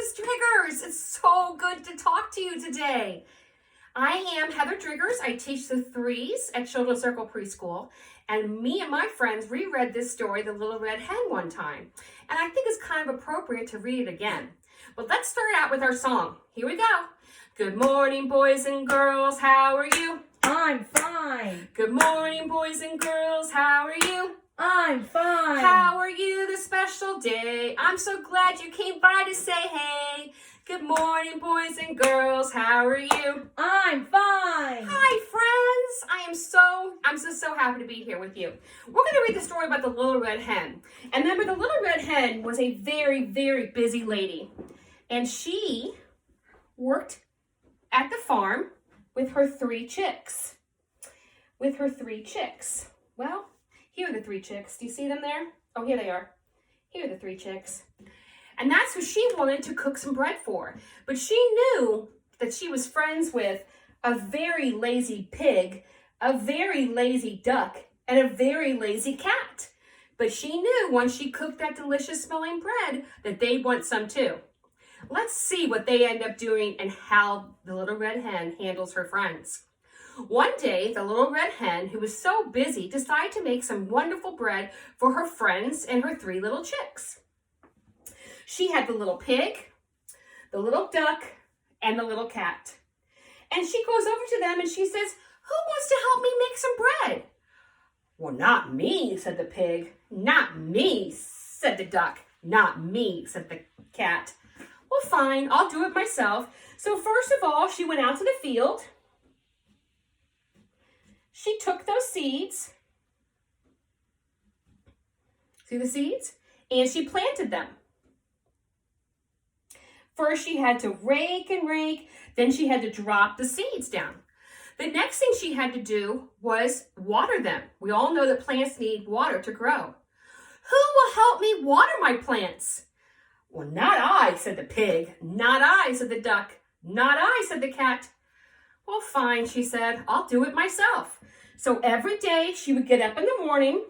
it's Driggers. It's so good to talk to you today. I am Heather Driggers. I teach the threes at Children's Circle Preschool, and me and my friends reread this story, The Little Red Hen, one time, and I think it's kind of appropriate to read it again. But let's start out with our song. Here we go. Good morning, boys and girls. How are you? I'm fine. Good morning, boys and girls. How are you? I'm fine. How are you this special day? I'm so glad you came by to say hey. Good morning, boys and girls. How are you? I'm fine. Hi, friends. I'm so happy to be here with you. We're going to read the story about the Little Red Hen. And remember, the Little Red Hen was a very, very busy lady. And she worked at the farm with her three chicks. Well, here are the three chicks. Do you see them there? Oh, here they are. Here are the three chicks. And that's who she wanted to cook some bread for. But she knew that she was friends with a very lazy pig, a very lazy duck, and a very lazy cat. But she knew once she cooked that delicious smelling bread that they'd want some too. Let's see what they end up doing and how the Little Red Hen handles her friends. One day, the Little Red Hen, who was so busy, decided to make some wonderful bread for her friends and her three little chicks. She had the little pig, the little duck, and the little cat. And she goes over to them and she says, "Who wants to help me make some bread?" "Well, not me," said the pig. "Not me," said the duck. "Not me," said the cat. "Well, fine, I'll do it myself." So first of all, she went out to the field. She took those seeds, see the seeds? And she planted them. First, she had to rake and rake, then she had to drop the seeds down. The next thing she had to do was water them. We all know that plants need water to grow. "Who will help me water my plants?" "Well, not I," said the pig. "Not I," said the duck. "Not I," said the cat. "Well, fine," she said. "I'll do it myself." So every day she would get up in the morning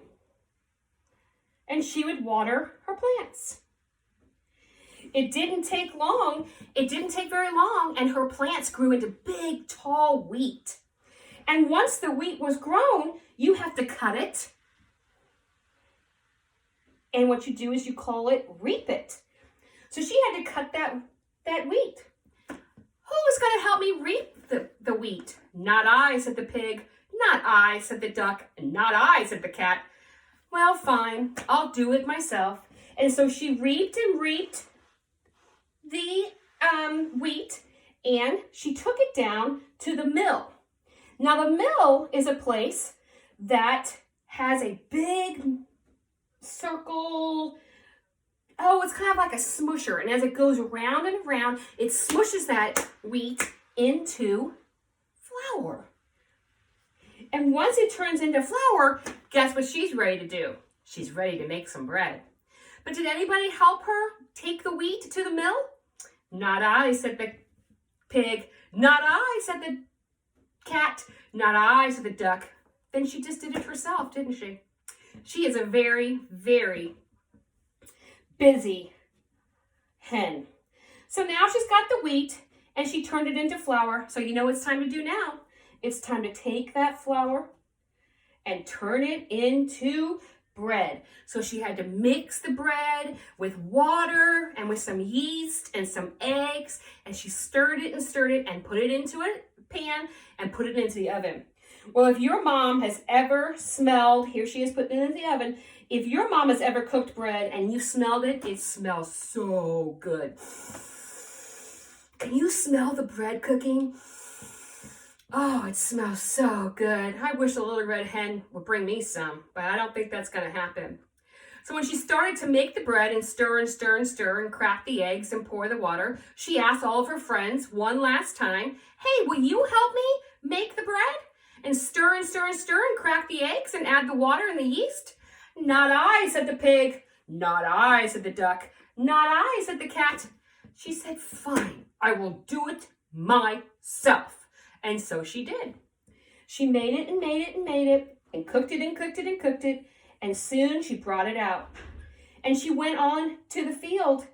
and she would water her plants. It didn't take very long, and her plants grew into big, tall wheat. And once the wheat was grown, you have to cut it. And what you do is you call it reap it. So she had to cut that wheat. "Who is going to help me reap the wheat?" "Not I," said the pig. "Not I," said the duck. "Not I," said the cat. "Well, fine, I'll do it myself." And so she reaped the wheat, and she took it down to the mill. Now, the mill is a place that has a big circle. Oh, it's kind of like a smusher. And as it goes around and around, it smushes that wheat into flour. And once it turns into flour, guess what she's ready to do? She's ready to make some bread. But did anybody help her take the wheat to the mill? "Not I," said the pig. "Not I," said the cat. "Not I," said the duck. Then she just did it herself, didn't she? She is a very, very busy hen. So now she's got the wheat and she turned it into flour. So you know what it's time to do now? It's time to take that flour and turn it into bread. So she had to mix the bread with water and with some yeast and some eggs, and she stirred it and put it into a pan and put it into the oven. Well, if your mom has ever smelled, here she is putting it in the oven. If your mom has ever cooked bread and you smelled it, it smells so good. Can you smell the bread cooking? Oh, it smells so good. I wish the Little Red Hen would bring me some, but I don't think that's going to happen. So when she started to make the bread and stir and crack the eggs and pour the water, she asked all of her friends one last time, "Hey, will you help me make the bread and stir and crack the eggs and add the water and the yeast?" "Not I," said the pig. "Not I," said the duck. "Not I," said the cat. She said, "Fine, I will do it myself." And so she did. She made it and cooked it, and soon she brought it out. And she went on to the field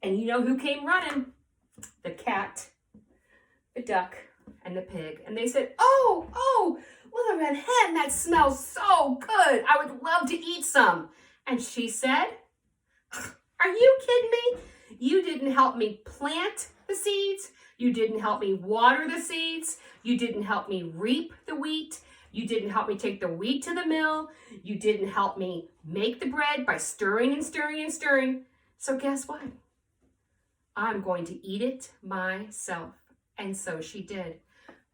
And you know who came running? The cat, the duck, and the pig. And they said, oh, Little Red Hen, that smells so good. I would love to eat some. And she said, are you kidding me? You didn't help me plant the seeds. You didn't help me water the seeds. You didn't help me reap the wheat. You didn't help me take the wheat to the mill. You didn't help me make the bread by stirring and stirring and stirring. So guess what? I'm going to eat it myself. And so she did.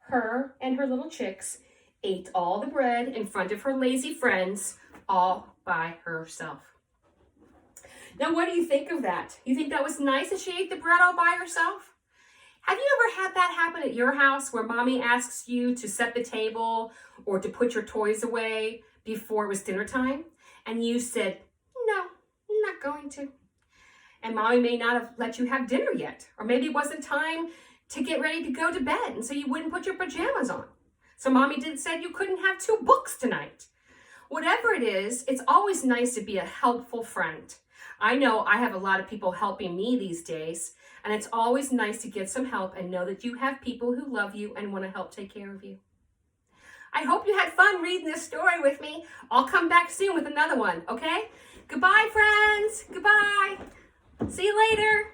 Her and her little chicks ate all the bread in front of her lazy friends all by herself. Now, what do you think of that? You think that was nice that she ate the bread all by herself? Have you ever had that happen at your house where mommy asks you to set the table or to put your toys away before it was dinner time? And you said, no, I'm not going to. And mommy may not have let you have dinner yet. Or maybe it wasn't time to get ready to go to bed, and so you wouldn't put your pajamas on. So mommy said you couldn't have 2 books tonight. Whatever it is, it's always nice to be a helpful friend. I know I have a lot of people helping me these days, and it's always nice to get some help and know that you have people who love you and want to help take care of you. I hope you had fun reading this story with me. I'll come back soon with another one, okay? Goodbye, friends. Goodbye. See you later.